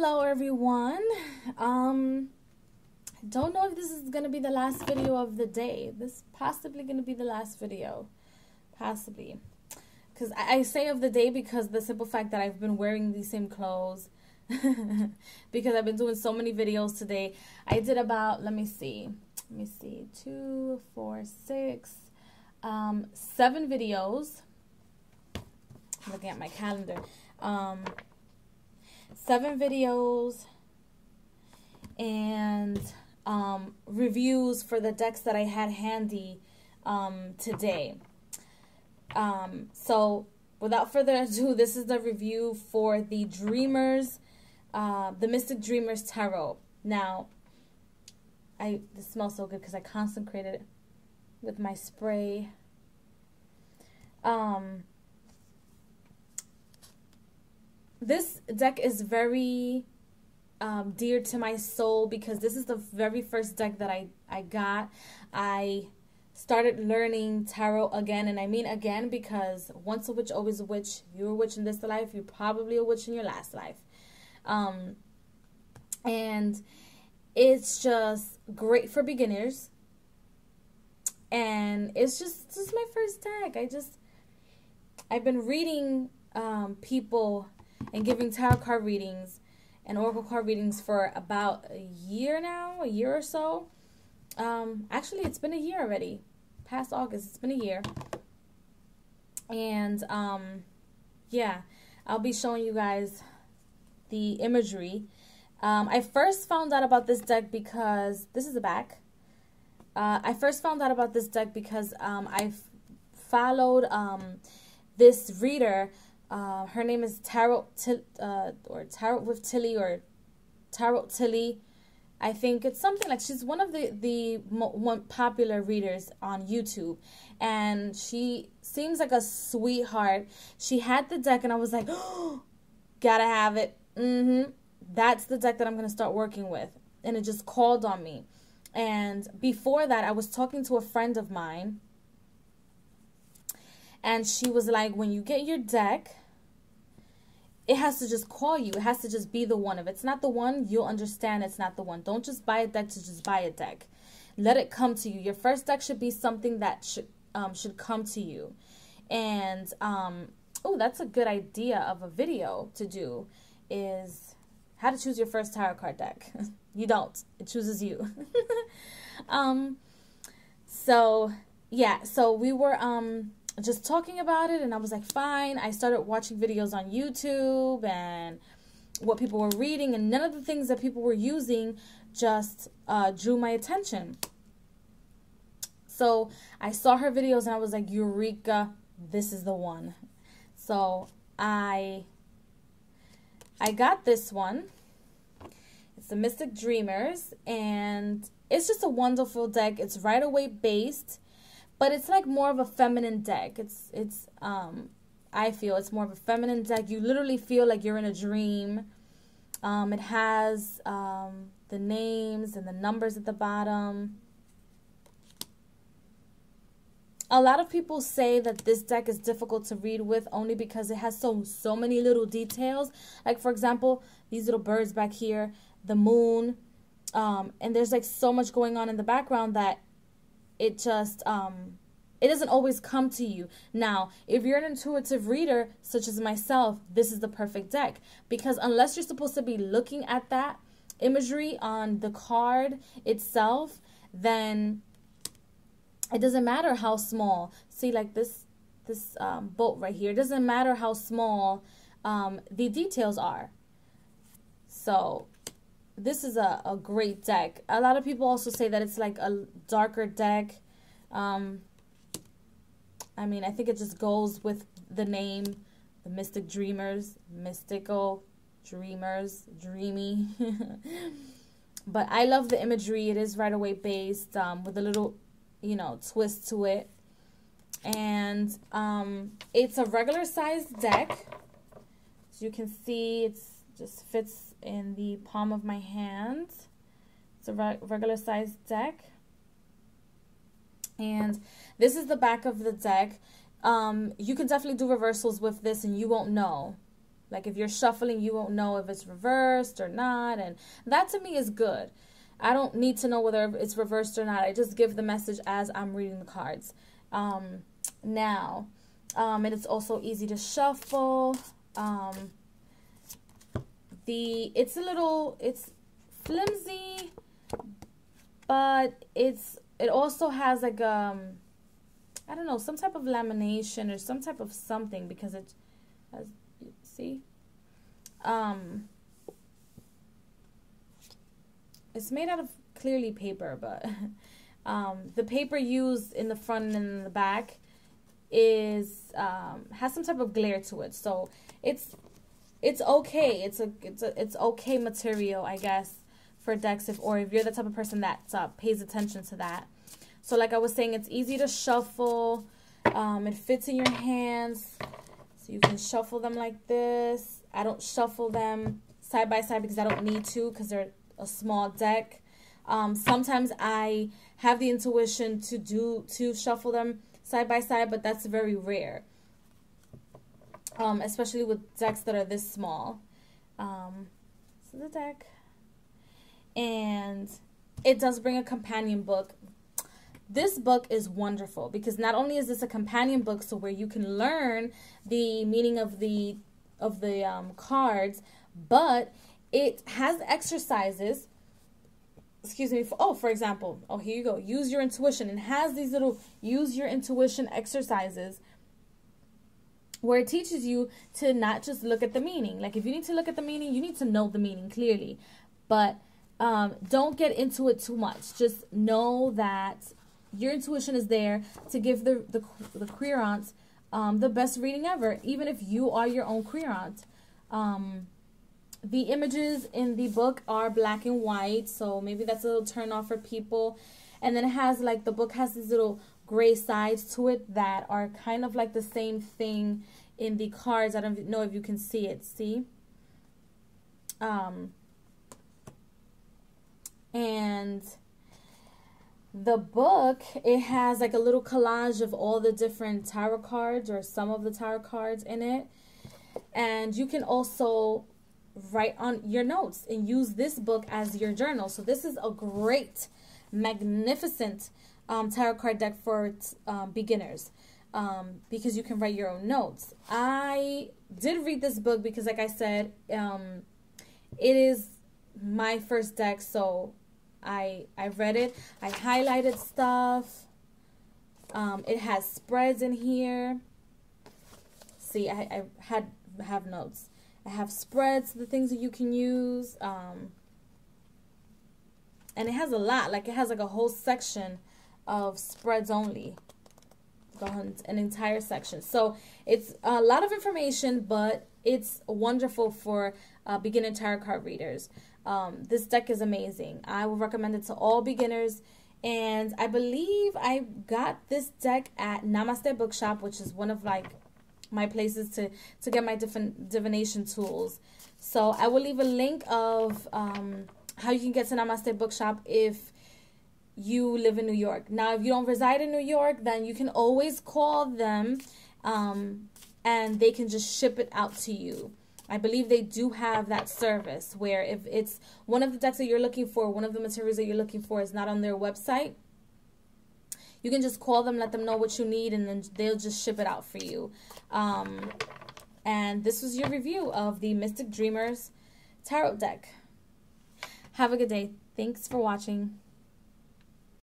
Hello everyone. I don't know if this is gonna be the last video of the day. This is possibly gonna be the last video. Possibly. Because I say of the day because the simple fact that I've been wearing these same clothes. Because I've been doing so many videos today. I did about, let me see, 2, 4, 6, 7 videos. I'm looking at my calendar. 7 videos and reviews for the decks that I had handy today. So without further ado, this is the review for the Dreamers, the Mystic Dreamers Tarot. Now, this smells so good because I consecrated it with my spray. This deck is very dear to my soul because this is the very first deck that I got. I started learning tarot again, and I mean again because once a witch, always a witch. If you're a witch in this life, you're probably a witch in your last life. And it's just great for beginners. And it's just this is my first deck. I've been reading people and giving tarot card readings and oracle card readings for about a year now, a year or so. Actually, it's been a year already. Past August, it's been a year. And yeah, I'll be showing you guys the imagery. I first found out about this deck because this is the back. I first found out about this deck because I've followed this reader. Her name is Tarot with Tilly, or Tarot Tilly. I think it's something like, she's one of the popular readers on YouTube, and she seems like a sweetheart. She had the deck, and I was like, oh, gotta have it. That's the deck that I'm gonna start working with, and it just called on me. And before that, I was talking to a friend of mine, and she was like, when you get your deck, it has to just call you. It has to just be the one. If it's not the one, you'll understand it's not the one. Don't just buy a deck to just buy a deck. Let it come to you. Your first deck should be something that should come to you. And oh, that's a good idea of a video to do, is how to choose your first tarot card deck. You don't. It chooses you. So yeah, so we were just talking about it, and I was like, fine. I started watching videos on YouTube and what people were reading, and none of the things that people were using just drew my attention. So I saw her videos, and I was like, Eureka, this is the one. So I got this one. It's the Mystic Dreamers, and it's just a wonderful deck. It's Rider-Waite based, but it's like more of a feminine deck. I feel it's more of a feminine deck. You literally feel like you're in a dream. It has the names and the numbers at the bottom. A lot of people say that this deck is difficult to read with only because it has so many little details. Like, for example, these little birds back here, the moon, and there's like so much going on in the background that it just it doesn't always come to you. Now, if you're an intuitive reader such as myself, this is the perfect deck, because unless you're supposed to be looking at that imagery on the card itself, then it doesn't matter how small. See, like this boat right here, it doesn't matter how small the details are. So this is a great deck. A lot of people also say that it's like a darker deck. I mean, I think it just goes with the name, the Mystic Dreamers, mystical, dreamers, dreamy. But I love the imagery. It is Rider-Waite based, with a little, twist to it. And it's a regular sized deck. As you can see, it just fits in the palm of my hand. It's a regular sized deck. And this is the back of the deck. You can definitely do reversals with this and you won't know. Like if you're shuffling, you won't know if it's reversed or not. And that to me is good. I don't need to know whether it's reversed or not. I just give the message as I'm reading the cards. Now, and it's also easy to shuffle. It's flimsy, but it also has like I don't know, some type of lamination or some type of something, because it has, see, it's made out of clearly paper, but the paper used in the front and in the back is has some type of glare to it, so it's okay. It's okay material, I guess, for decks, if you're the type of person that pays attention to that. So like I was saying, it's easy to shuffle. It fits in your hands, so you can shuffle them like this. I don't shuffle them side by side because I don't need to, because they're a small deck. Sometimes I have the intuition to shuffle them side by side, but that's very rare. Especially with decks that are this small. So the deck. And it does bring a companion book. This book is wonderful because not only is this a companion book, so where you can learn the meaning of the cards, but it has exercises. Excuse me. For example, here you go. Use your intuition. It has these little use your intuition exercises where it teaches you to not just look at the meaning. Like if you need to look at the meaning, you need to know the meaning clearly. But don't get into it too much. Just know that your intuition is there to give the querent the best reading ever, even if you are your own querent. The images in the book are black and white, so maybe that's a little turn off for people. And then it has, like, the book has these little gray sides to it that are kind of like the same thing in the cards. I don't know if you can see it. See? And the book, it has like a little collage of all the different tarot cards, or some of the tarot cards in it. And you can also write on your notes and use this book as your journal. So this is a great, magnificent tarot card deck for beginners, because you can write your own notes. I did read this book because, like I said, it is my first deck, so I read it. I highlighted stuff. It has spreads in here. See, I have notes. I have spreads, the things that you can use. And it has a lot. Like, it has like a whole section of spreads only. An entire section. So it's a lot of information, but it's wonderful for beginner tarot card readers. This deck is amazing. I would recommend it to all beginners. And I believe I got this deck at Namaste Bookshop, which is one of like my places to get my different divination tools. So I will leave a link of how you can get to Namaste Bookshop if you live in New York. Now, if you don't reside in New York, then you can always call them and they can just ship it out to you. I believe they do have that service where if it's one of the decks that you're looking for, one of the materials that you're looking for is not on their website, you can just call them, let them know what you need, and then they'll just ship it out for you. And this was your review of the Mystic Dreamers Tarot deck. Have a good day. Thanks for watching.